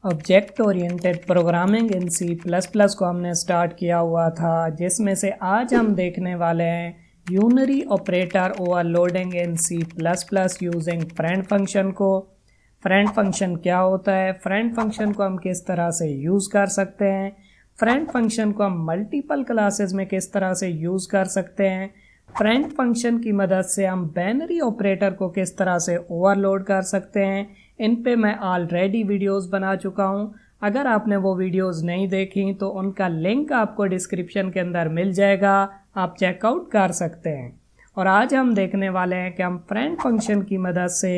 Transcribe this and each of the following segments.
Object oriented programming in C plus plus को हमने start किया हुआ था, जिसमें से आज हम देखने वाले हैं unary operator overloading in C plus plus using friend function को। फ्रेंड फंक्शन क्या होता है, फ्रेंड फंक्शन को हम किस तरह से यूज़ कर सकते हैं, फ्रेंड फंक्शन को हम मल्टीपल क्लासेस में किस तरह से यूज़ कर सकते हैं, फ्रेंड फंक्शन की मदद से हम बाइनरी ऑपरेटर को किस तरह से ओवरलोड कर सकते हैं। इन पे मैं ऑलरेडी वीडियोस बना चुका हूँ। अगर आपने वो वीडियोस नहीं देखी तो उनका लिंक आपको डिस्क्रिप्शन के अंदर मिल जाएगा, आप चेकआउट कर सकते हैं। और आज हम देखने वाले हैं कि हम फ्रेंड फंक्शन की मदद से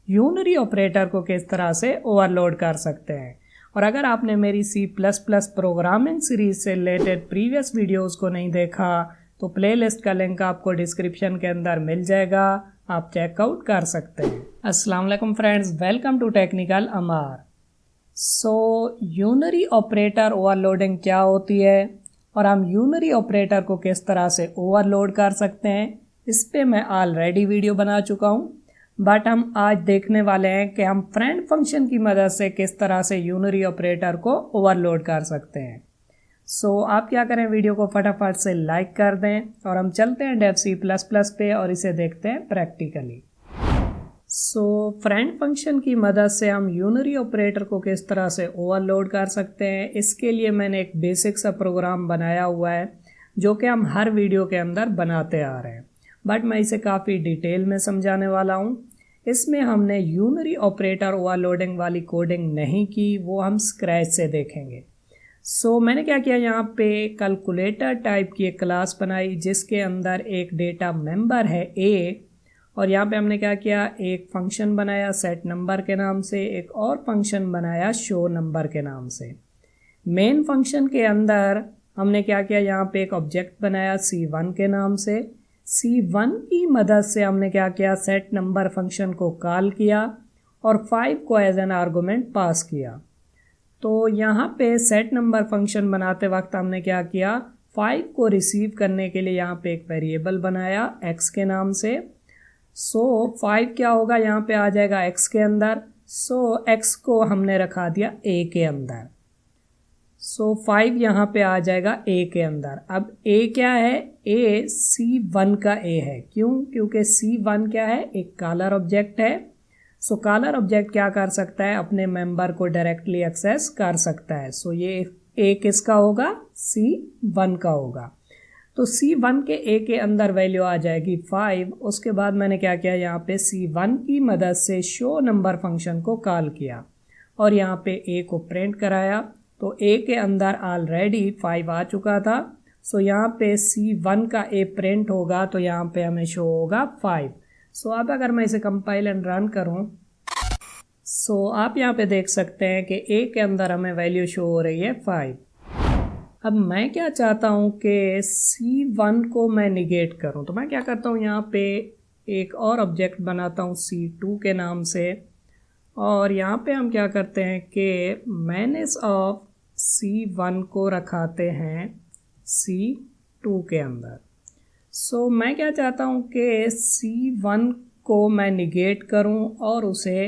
यूनरी ऑपरेटर को किस तरह से ओवरलोड कर सकते हैं। और अगर आपने मेरी C plus plus programming series से रिलेटेड प्रीवियस वीडियोज़ को नहीं देखा तो प्लेलिस्ट का लिंक आपको डिस्क्रिप्शन के अंदर मिल जाएगा, आप चेकआउट कर सकते हैं। अस्सलाम वालेकुम friends, welcome to technical Amar. Unary operator overloading क्या होती है और हम यूनरी ऑपरेटर को किस तरह से ओवरलोड कर सकते हैं, इस पे मैं ऑलरेडी वीडियो बना चुका हूँ। बट हम आज देखने वाले हैं कि हम फ्रेंड फंक्शन की मदद से किस तरह से यूनरी ऑपरेटर को ओवरलोड कर सकते हैं। आप क्या करें, वीडियो को फटाफट से लाइक कर दें और हम चलते हैं डेव सी प्लस प्लस पे और इसे देखते हैं प्रैक्टिकली। फ्रेंड फंक्शन की मदद से हम यूनरी ऑपरेटर को किस तरह से ओवरलोड कर सकते हैं, इसके लिए मैंने एक बेसिक सा प्रोग्राम बनाया हुआ है जो कि हम हर वीडियो के अंदर बनाते आ रहे हैं, बट मैं इसे काफ़ी डिटेल में समझाने वाला हूँ। इसमें हमने यूनरी ऑपरेटर ओवरलोडिंग वाली कोडिंग नहीं की, वो हम स्क्रैच से देखेंगे। मैंने क्या किया, यहाँ पे कैलकुलेटर टाइप की एक क्लास बनाई जिसके अंदर एक डेटा मेंबर है ए, और यहाँ पे हमने क्या किया, एक फंक्शन बनाया सेट नंबर के नाम से, एक और फंक्शन बनाया शो नंबर के नाम से। मेन फंक्शन के अंदर हमने क्या किया, यहाँ पे एक ऑब्जेक्ट बनाया C1 के नाम से। C1 की मदद से हमने क्या किया, सेट नंबर फंक्शन को कॉल किया और 5 को एज एन आर्गुमेंट पास किया। तो यहाँ पे सेट नंबर फंक्शन बनाते वक्त हमने क्या किया, 5 को रिसीव करने के लिए यहाँ पे एक वेरिएबल बनाया x के नाम से। 5 क्या होगा, यहाँ पे आ जाएगा x के अंदर। x को हमने रखा दिया a के अंदर। 5 यहाँ पे आ जाएगा a के अंदर। अब a क्या है, a C1 का a है। क्यों? क्योंकि C1 क्या है, एक कॉलर ऑब्जेक्ट है। कॉलर ऑब्जेक्ट क्या कर सकता है, अपने मेंबर को डायरेक्टली एक्सेस कर सकता है। ये ए किसका होगा, C1 का होगा। तो C1 के ए के अंदर वैल्यू आ जाएगी 5। उसके बाद मैंने क्या किया, यहाँ पे C1 की मदद से शो नंबर फंक्शन को कॉल किया और यहाँ पे ए को प्रिंट कराया। तो ए के अंदर ऑलरेडी 5 आ चुका था। यहाँ पे C1 का ए प्रिंट होगा तो यहाँ पे हमें शो होगा 5। अब अगर मैं इसे कंपाइल एंड रन करूं, आप यहाँ पे देख सकते हैं कि ए के अंदर हमें वैल्यू शो हो रही है 5। अब मैं क्या चाहता हूँ कि C1 को मैं निगेट करूँ, तो मैं क्या करता हूँ, यहाँ पे एक और ऑब्जेक्ट बनाता हूँ C2 के नाम से, और यहाँ पे हम क्या करते हैं कि माइनस ऑफ C1 को रखाते हैं C2 के अंदर। मैं क्या चाहता हूँ कि C1 को मैं निगेट करूँ और उसे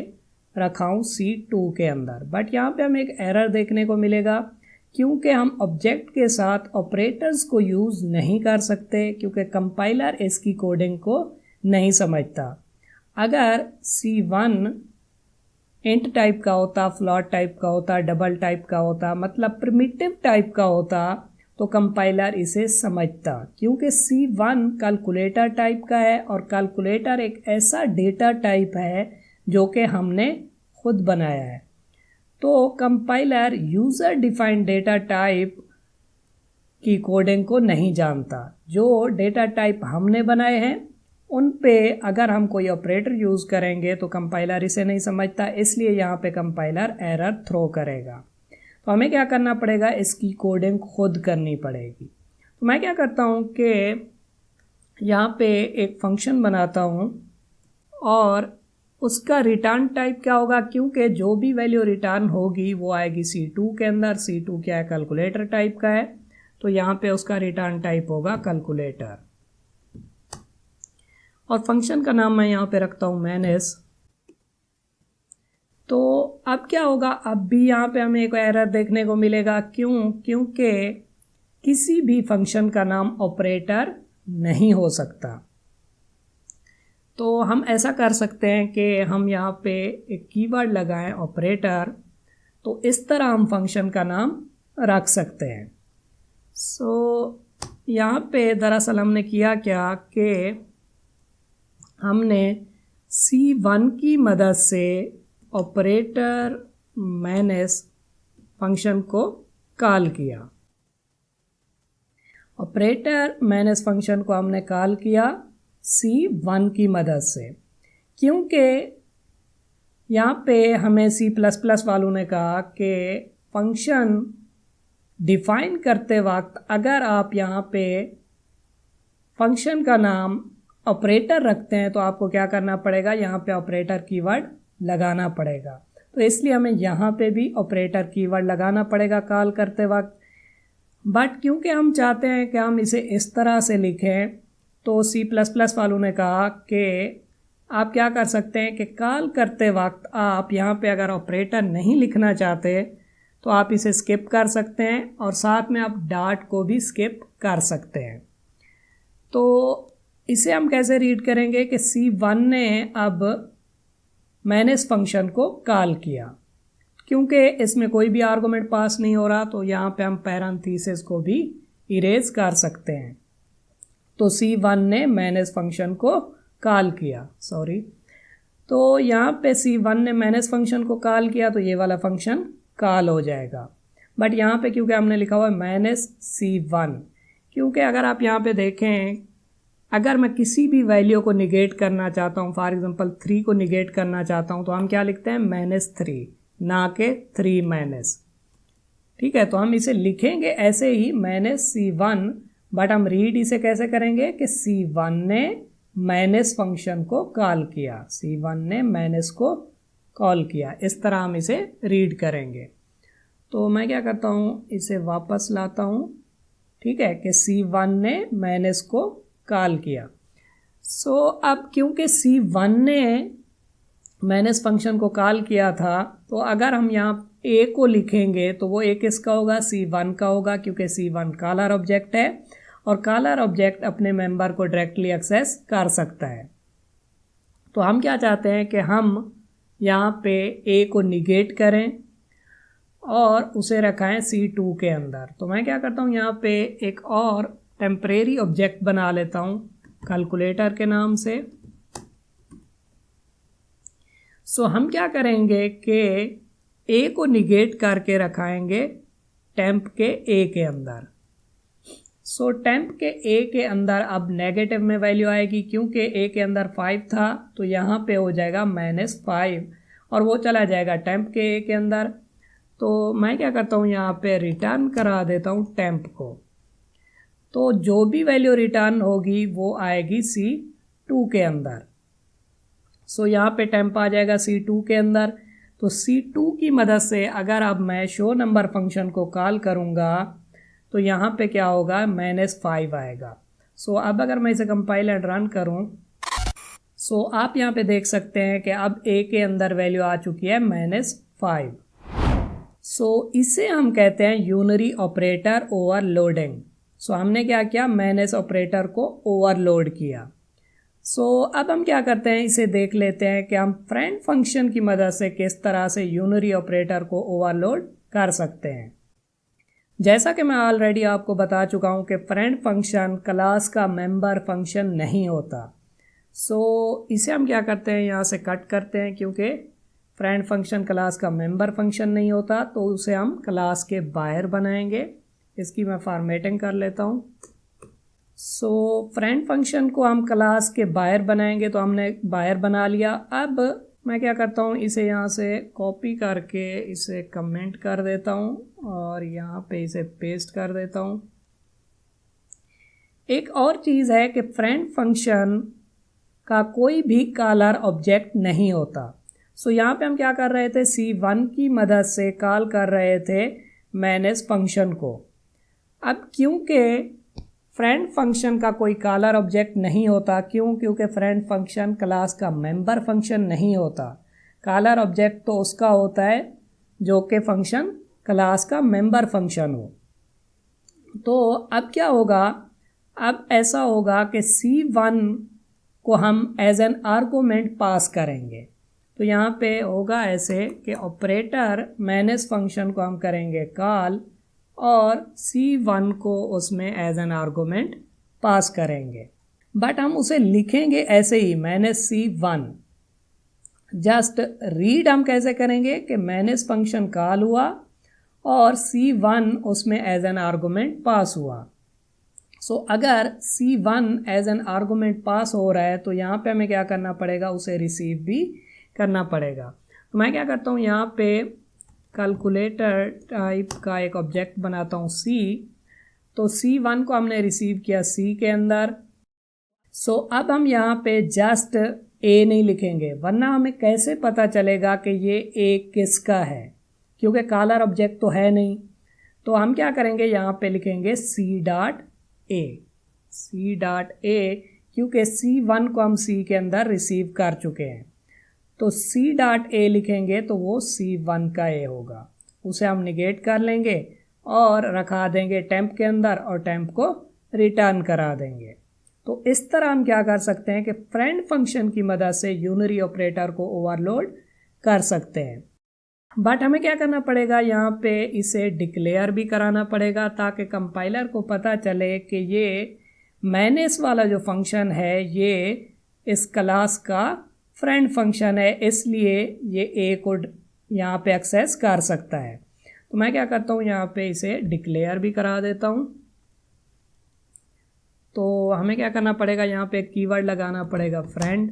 रखाऊँ C2 के अंदर। बट यहाँ पे हमें एक एरर देखने को मिलेगा, क्योंकि हम ऑब्जेक्ट के साथ ऑपरेटर्स को यूज़ नहीं कर सकते, क्योंकि कंपाइलर इसकी कोडिंग को नहीं समझता। अगर C1 इंट टाइप का होता, फ्लोट टाइप का होता, डबल टाइप का होता, मतलब प्रिमिटिव टाइप का होता, तो कंपाइलर इसे समझता। क्योंकि C1 कैलकुलेटर टाइप का है और कैलकुलेटर एक ऐसा डेटा टाइप है जो कि हमने खुद बनाया है। तो compiler user defined data type की कोडिंग को नहीं जानता। जो डेटा टाइप हमने बनाए हैं उन पे अगर हम कोई ऑपरेटर यूज़ करेंगे तो कंपाइलर इसे नहीं समझता, इसलिए यहाँ पे कंपाइलर एरर थ्रो करेगा। तो हमें क्या करना पड़ेगा, इसकी कोडिंग खुद करनी पड़ेगी। तो मैं क्या करता हूँ कि यहाँ पे एक फंक्शन बनाता हूँ और उसका रिटर्न टाइप क्या होगा, क्योंकि जो भी वैल्यू रिटर्न होगी वो आएगी C2 के अंदर। C2 क्या है, कैलकुलेटर टाइप का है, तो यहाँ पे उसका रिटर्न टाइप होगा कैलकुलेटर। और फंक्शन का नाम मैं यहाँ पे रखता हूँ मैनेज। तो अब क्या होगा, अब भी यहाँ पे हमें एक एरर देखने को मिलेगा। क्योंकि किसी भी फंक्शन का नाम ऑपरेटर नहीं हो सकता। तो हम ऐसा कर सकते हैं कि हम यहाँ पे एक कीवर्ड लगाएं ऑपरेटर, तो इस तरह हम फंक्शन का नाम रख सकते हैं। यहाँ पे दरअसल हमने किया क्या कि हमने C1 की मदद से ऑपरेटर मैनेज फंक्शन को कॉल किया। ऑपरेटर मैनेज फंक्शन को हमने कॉल किया C1 की मदद से, क्योंकि यहाँ पे हमें C++ वालों ने कहा कि फंक्शन डिफाइन करते वक्त अगर आप यहाँ पे फंक्शन का नाम ऑपरेटर रखते हैं तो आपको क्या करना पड़ेगा, यहाँ पे ऑपरेटर कीवर्ड लगाना पड़ेगा। तो इसलिए हमें यहाँ पे भी ऑपरेटर कीवर्ड लगाना पड़ेगा कॉल करते वक्त। बट क्योंकि हम चाहते हैं कि हम इसे इस तरह से लिखें, तो C++ वालों ने कहा कि आप क्या कर सकते हैं कि कॉल करते वक्त आप यहाँ पे अगर ऑपरेटर नहीं लिखना चाहते तो आप इसे स्किप कर सकते हैं, और साथ में आप डॉट को भी स्किप कर सकते हैं। तो इसे हम कैसे रीड करेंगे कि C1 ने अब मैनेज फंक्शन को कॉल किया, क्योंकि इसमें कोई भी आर्गुमेंट पास नहीं हो रहा, तो यहाँ पे हम पैरेंथेसिस को भी इरेज कर सकते हैं। तो C1 ने मैनेज फंक्शन को कॉल किया, तो यहाँ पे C1 ने मैनेज फंक्शन को कॉल किया, तो ये वाला फंक्शन कॉल हो जाएगा। बट यहाँ पे क्योंकि हमने लिखा हुआ है मैनेज C1, क्योंकि अगर आप यहाँ पे देखें, अगर मैं किसी भी वैल्यू को निगेट करना चाहता हूँ, फॉर एग्जांपल 3 को निगेट करना चाहता हूँ, तो हम क्या लिखते हैं, -3, ना कि 3 माइनस। ठीक है, तो हम इसे लिखेंगे ऐसे ही -C1, बट हम रीड इसे कैसे करेंगे कि C1 ने मैनेज फंक्शन को कॉल किया, C1 ने मैनेज को कॉल किया, इस तरह हम इसे रीड करेंगे। तो मैं क्या करता हूँ, इसे वापस लाता हूँ। ठीक है, कि C1 ने मैनेज को कॉल किया। अब क्योंकि C1 ने मैनेज फंक्शन को कॉल किया था, तो अगर हम यहाँ A को लिखेंगे तो वो A किसका होगा, C1 का होगा, क्योंकि C1 कॉलर ऑब्जेक्ट है और कॉलर ऑब्जेक्ट अपने मेंबर को डायरेक्टली एक्सेस कर सकता है। तो हम क्या चाहते हैं कि हम यहाँ पे A को निगेट करें और उसे रखाएं C2 के अंदर। तो मैं क्या करता हूँ, यहाँ पे एक और टेम्परेरी ऑब्जेक्ट बना लेता हूँ कैलकुलेटर के नाम से। हम क्या करेंगे कि A को निगेट करके रखाएंगे टेम्प के A के अंदर। टेम्प के A के अंदर अब नेगेटिव में वैल्यू आएगी, क्योंकि A के अंदर 5 था, तो यहाँ पे हो जाएगा -5 और वो चला जाएगा टेम्प के A के अंदर। तो मैं क्या करता हूँ, यहाँ पे रिटर्न करा देता हूँ टेम्प को। तो जो भी वैल्यू रिटर्न होगी वो आएगी C2 के अंदर। यहाँ पे टेम्प आ जाएगा C2 के अंदर। तो C2 की मदद से अगर अब मैं शो नंबर फंक्शन को कॉल करूँगा तो यहाँ पे क्या होगा, -5 आएगा। अब अगर मैं इसे कंपाइल एंड रन करूँ, आप यहाँ पे देख सकते हैं कि अब A के अंदर वैल्यू आ चुकी है -5। इसे हम कहते हैं यूनरी ऑपरेटर ओवरलोडिंग। हमने क्या किया, मैनेज ऑपरेटर को ओवरलोड किया। अब हम क्या करते हैं, इसे देख लेते हैं कि हम फ्रेंड फंक्शन की मदद से किस तरह से यूनरी ऑपरेटर को ओवरलोड कर सकते हैं। जैसा कि मैं ऑलरेडी आपको बता चुका हूं कि फ्रेंड फंक्शन क्लास का मेंबर फंक्शन नहीं होता। इसे हम क्या करते हैं, यहाँ से कट करते हैं, क्योंकि फ्रेंड फंक्शन क्लास का मेंबर फंक्शन नहीं होता, तो उसे हम क्लास के बाहर बनाएंगे। इसकी मैं फॉर्मेटिंग कर लेता हूँ। फ्रेंड फंक्शन को हम क्लास के बाहर बनाएंगे, तो हमने बाहर बना लिया। अब मैं क्या करता हूँ, इसे यहाँ से कॉपी करके इसे कमेंट कर देता हूँ और यहाँ पे इसे पेस्ट कर देता हूँ। एक और चीज़ है कि फ्रेंड फंक्शन का कोई भी कॉलर ऑब्जेक्ट नहीं होता। यहाँ पे हम क्या कर रहे थे, C1 की मदद से कॉल कर रहे थे मैनेज फंक्शन को। अब क्योंकि फ्रेंड फंक्शन का कोई कॉलर ऑब्जेक्ट नहीं होता, क्योंकि फ्रेंड फंक्शन क्लास का मेंबर फंक्शन नहीं होता। कॉलर ऑब्जेक्ट तो उसका होता है जो कि फंक्शन क्लास का मेंबर फंक्शन हो। तो अब क्या होगा, अब ऐसा होगा कि C1 को हम एज एन आर्गुमेंट पास करेंगे। तो यहाँ पे होगा ऐसे कि ऑपरेटर मैनेज फंक्शन को हम करेंगे कॉल और C1 को उसमें एज एन आर्गुमेंट पास करेंगे, बट हम उसे लिखेंगे ऐसे ही मैनेज C1। जस्ट रीड हम कैसे करेंगे कि मैनेज फंक्शन कॉल हुआ और C1 उसमें एज एन आर्गुमेंट पास हुआ। सो अगर C1 एज एन आर्गुमेंट पास हो रहा है तो यहाँ पे हमें क्या करना पड़ेगा, उसे रिसीव भी करना पड़ेगा। तो मैं क्या करता हूँ, यहाँ पे कैलकुलेटर टाइप का एक ऑब्जेक्ट बनाता हूँ C। तो C1 को हमने रिसीव किया C के अंदर। सो अब हम यहाँ पे जस्ट A नहीं लिखेंगे, वरना हमें कैसे पता चलेगा कि ये A किसका है, क्योंकि कॉलर ऑब्जेक्ट तो है नहीं। तो हम क्या करेंगे, यहाँ पे लिखेंगे C.A, क्योंकि C1 को हम C के अंदर रिसीव कर चुके हैं। तो C.A लिखेंगे तो वो C1 का A होगा, उसे हम निगेट कर लेंगे और रखा देंगे टेम्प के अंदर और टेम्प को रिटर्न करा देंगे। तो इस तरह हम क्या कर सकते हैं कि फ्रेंड फंक्शन की मदद से यूनरी ऑपरेटर को ओवरलोड कर सकते हैं। बट हमें क्या करना पड़ेगा, यहाँ पे इसे डिक्लेयर भी कराना पड़ेगा ताकि कंपाइलर को पता चले कि ये मैनेज वाला जो फंक्शन है ये इस क्लास का फ्रेंड फंक्शन है, इसलिए ये ए को यहाँ पे एक्सेस कर सकता है। तो मैं क्या करता हूँ, यहाँ पे इसे डिक्लेयर भी करा देता हूँ। तो हमें क्या करना पड़ेगा, यहाँ पे कीवर्ड लगाना पड़ेगा फ्रेंड।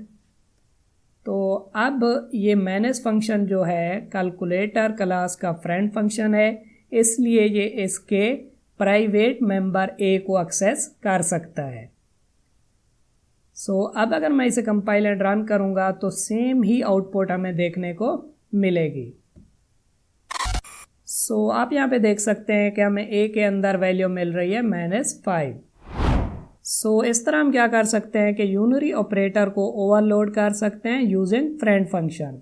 तो अब ये मैनेज फंक्शन जो है कैलकुलेटर क्लास का फ्रेंड फंक्शन है, इसलिए ये इसके प्राइवेट मेंबर A को एक्सेस कर सकता है। अब अगर मैं इसे कंपाइल एंड रन करूंगा तो सेम ही आउटपुट हमें देखने को मिलेगी। आप यहाँ पे देख सकते हैं कि हमें A के अंदर वैल्यू मिल रही है -5। इस तरह हम क्या कर सकते हैं कि यूनरी ऑपरेटर को ओवरलोड कर सकते हैं using friend function.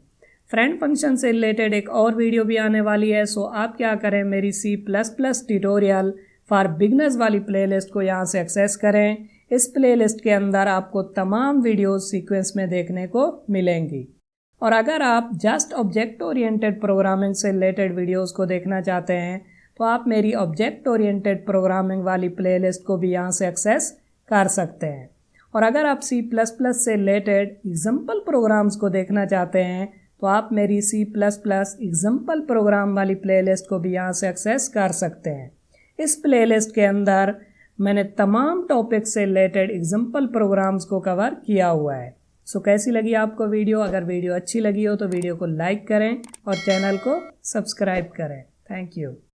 Friend function से रिलेटेड एक और वीडियो भी आने वाली है। आप क्या करें, मेरी C++ ट्यूटोरियल फॉर बिगनर्स वाली प्लेलिस्ट को यहाँ से एक्सेस करें। इस प्लेलिस्ट के अंदर आपको तमाम वीडियोस सीक्वेंस में देखने को मिलेंगी। और अगर आप जस्ट ऑब्जेक्ट ओरिएंटेड प्रोग्रामिंग से रिलेटेड वीडियोस को देखना चाहते हैं तो आप मेरी ऑब्जेक्ट ओरिएंटेड प्रोग्रामिंग वाली प्लेलिस्ट को भी यहाँ से एक्सेस कर सकते हैं। और अगर आप C++ से रिलेटेड एग्जाम्पल प्रोग्राम्स को देखना चाहते हैं तो आप मेरी C++ एग्जाम्पल प्रोग्राम वाली प्लेलिस्ट को भी यहाँ से एक्सेस कर सकते हैं। इस प्लेलिस्ट के अंदर मैंने तमाम टॉपिक से रिलेटेड एग्जाम्पल प्रोग्राम्स को कवर किया हुआ है। कैसी लगी आपको वीडियो? अगर वीडियो अच्छी लगी हो तो वीडियो को लाइक करें और चैनल को सब्सक्राइब करें। Thank you.